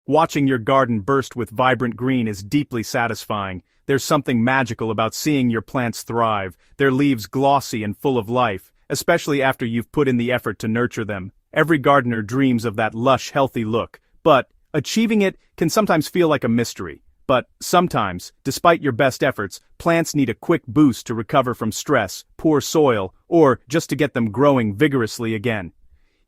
Watching your garden burst with vibrant green is deeply satisfying. There's something magical about seeing your plants thrive, their leaves glossy and full of life, especially after you've put in the effort to nurture them. Every gardener dreams of that lush, healthy look, but achieving it can sometimes feel like a mystery. But sometimes, despite your best efforts, plants need a quick boost to recover from stress, poor soil, or just to get them growing vigorously again.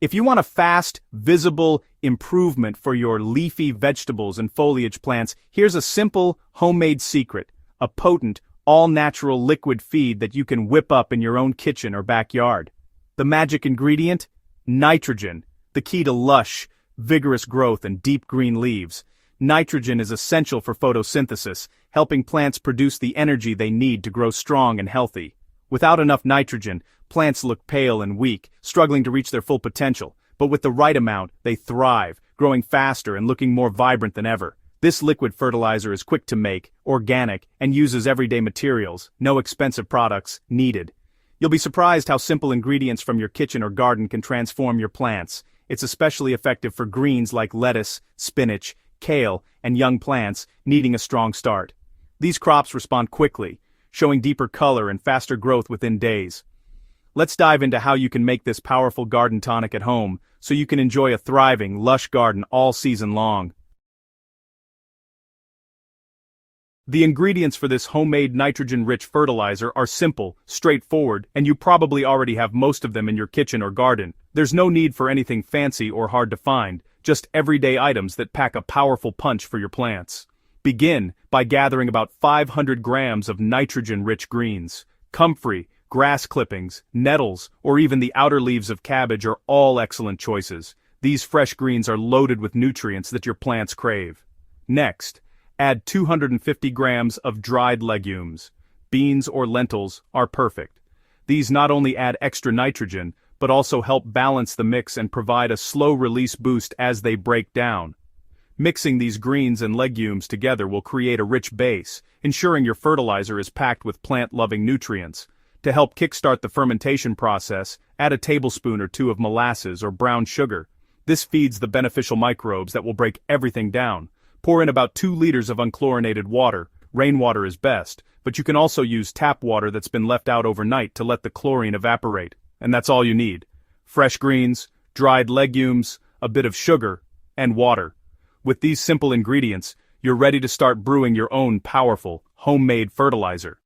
If you want a fast, visible improvement for your leafy vegetables and foliage plants, here's a simple, homemade secret: a potent, all-natural liquid feed that you can whip up in your own kitchen or backyard. The magic ingredient? Nitrogen, the key to lush, vigorous growth and deep green leaves. Nitrogen is essential for photosynthesis, helping plants produce the energy they need to grow strong and healthy. Without enough nitrogen, plants look pale and weak, struggling to reach their full potential, but with the right amount, they thrive, growing faster and looking more vibrant than ever. This liquid fertilizer is quick to make, organic, and uses everyday materials, no expensive products needed. You'll be surprised how simple ingredients from your kitchen or garden can transform your plants. It's especially effective for greens like lettuce, spinach, kale, and young plants needing a strong start. These crops respond quickly, showing deeper color and faster growth within days. Let's dive into how you can make this powerful garden tonic at home, so you can enjoy a thriving, lush garden all season long. The ingredients for this homemade nitrogen-rich fertilizer are simple, straightforward, and you probably already have most of them in your kitchen or garden. There's no need for anything fancy or hard to find, just everyday items that pack a powerful punch for your plants. Begin by gathering about 500 grams of nitrogen-rich greens. Comfrey, grass clippings, nettles, or even the outer leaves of cabbage are all excellent choices. These fresh greens are loaded with nutrients that your plants crave. Next, add 250 grams of dried legumes. Beans or lentils are perfect. These not only add extra nitrogen, but also help balance the mix and provide a slow-release boost as they break down. Mixing these greens and legumes together will create a rich base, ensuring your fertilizer is packed with plant-loving nutrients. To help kickstart the fermentation process, add a tablespoon or two of molasses or brown sugar. This feeds the beneficial microbes that will break everything down. Pour in about 2 liters of unchlorinated water. Rainwater is best, but you can also use tap water that's been left out overnight to let the chlorine evaporate. And that's all you need. Fresh greens, dried legumes, a bit of sugar, and water. With these simple ingredients, you're ready to start brewing your own powerful, homemade fertilizer.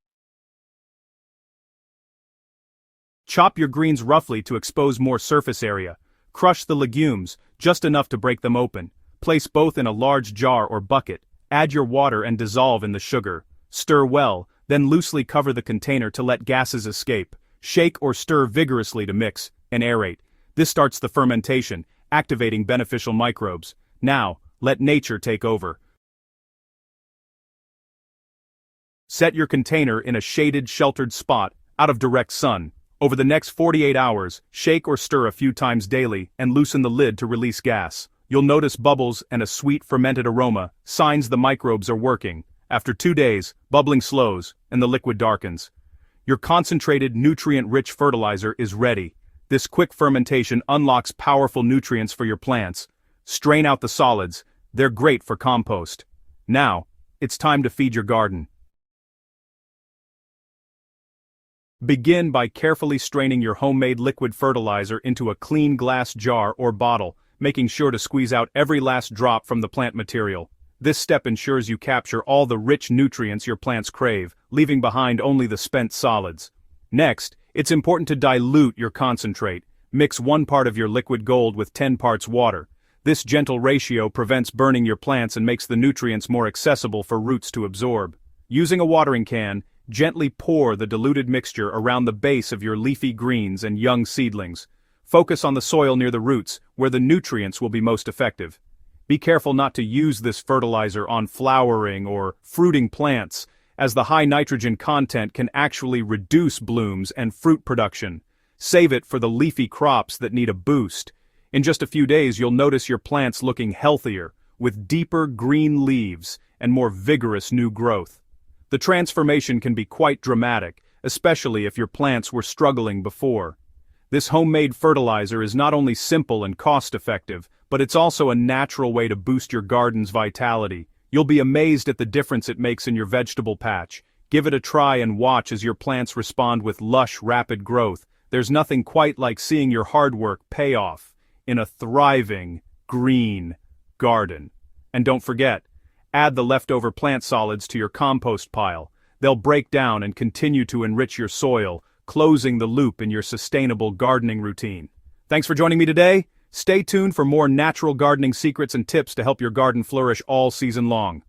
Chop your greens roughly to expose more surface area. Crush the legumes, just enough to break them open. Place both in a large jar or bucket. Add your water and dissolve in the sugar. Stir well, then loosely cover the container to let gases escape. Shake or stir vigorously to mix and aerate. This starts the fermentation, activating beneficial microbes. Now, let nature take over. Set your container in a shaded, sheltered spot, out of direct sun. Over the next 48 hours, shake or stir a few times daily and loosen the lid to release gas. You'll notice bubbles and a sweet fermented aroma, signs the microbes are working. After 2 days, bubbling slows and the liquid darkens. Your concentrated, nutrient-rich fertilizer is ready. This quick fermentation unlocks powerful nutrients for your plants. Strain out the solids, they're great for compost. Now, it's time to feed your garden. Begin by carefully straining your homemade liquid fertilizer into a clean glass jar or bottle, making sure to squeeze out every last drop from the plant material. This step ensures you capture all the rich nutrients your plants crave, leaving behind only the spent solids. Next, it's important to dilute your concentrate. Mix 1 part of your liquid gold with 10 parts water. This gentle ratio prevents burning your plants and makes the nutrients more accessible for roots to absorb. Using a watering can, gently pour the diluted mixture around the base of your leafy greens and young seedlings. Focus on the soil near the roots, where the nutrients will be most effective. Be careful not to use this fertilizer on flowering or fruiting plants, as the high nitrogen content can actually reduce blooms and fruit production. Save it for the leafy crops that need a boost. In just a few days, you'll notice your plants looking healthier, with deeper green leaves and more vigorous new growth. The transformation can be quite dramatic, especially if your plants were struggling before. This homemade fertilizer is not only simple and cost-effective, but it's also a natural way to boost your garden's vitality. You'll be amazed at the difference it makes in your vegetable patch. Give it a try and watch as your plants respond with lush, rapid growth. There's nothing quite like seeing your hard work pay off in a thriving, green garden. And don't forget, add the leftover plant solids to your compost pile. They'll break down and continue to enrich your soil, closing the loop in your sustainable gardening routine. Thanks for joining me today. Stay tuned for more natural gardening secrets and tips to help your garden flourish all season long.